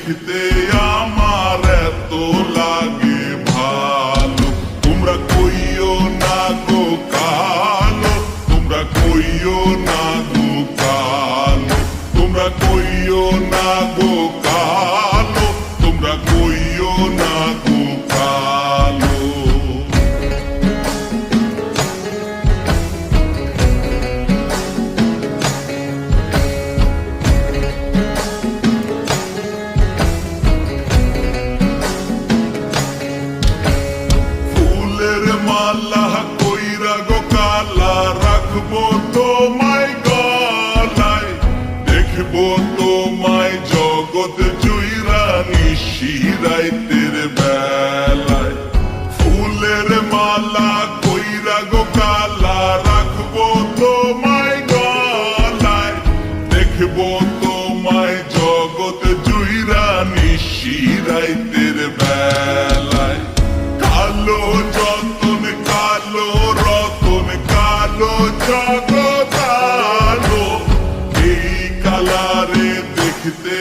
দেখতে আমার এত লাগে ভালো। তোমরা কইও না গো কালো, তোমরা কইও না গো কালো, তোমরা কইও না গো কালো, তোমরা কইও না গো কালো। মালা কইরা গো কালা রাখবো তোমায় গলায়, দেখবো তোমায় জগৎ জুইরা নিশিরাইতের বেলায়। ফুলের মালা কইরা গো কালা রাখবো তোমায় গলায়, দেখবো তোমায় জগৎ জুইরা নিশিরাইতের বেলায়। কালো যতন কালো রতন কালো জগৎ আলো, এই কালারে দেখতে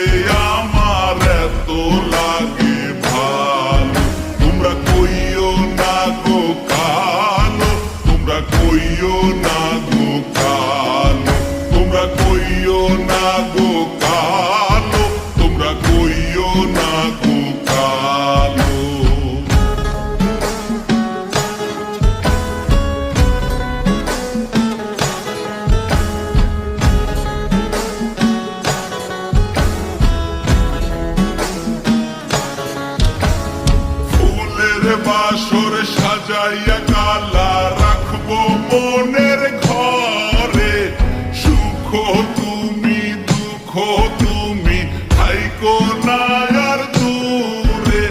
আমার এত লাগে ভালো। তোমরা কইও না গো কালো, তোমরা কইও না গো কালো, তোমরা কইও না গো কালো, তোমরা কইও না গো কালো। বাসর সাজাইয়া কালা রাখবো মনের ঘরে, সুখ তুমি দুঃখ তুমি থাইকো না আর দূরে।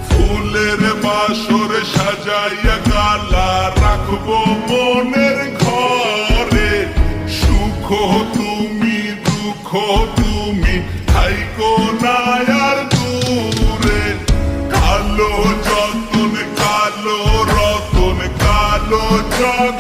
ফুলের বাসর সাজাইয়া কালা রাখবো মনের ঘরে, সুখ তুমি দুঃখ তুমি থাইকো না আর দূরে। কালো যতন কালো রতন কালো জগৎ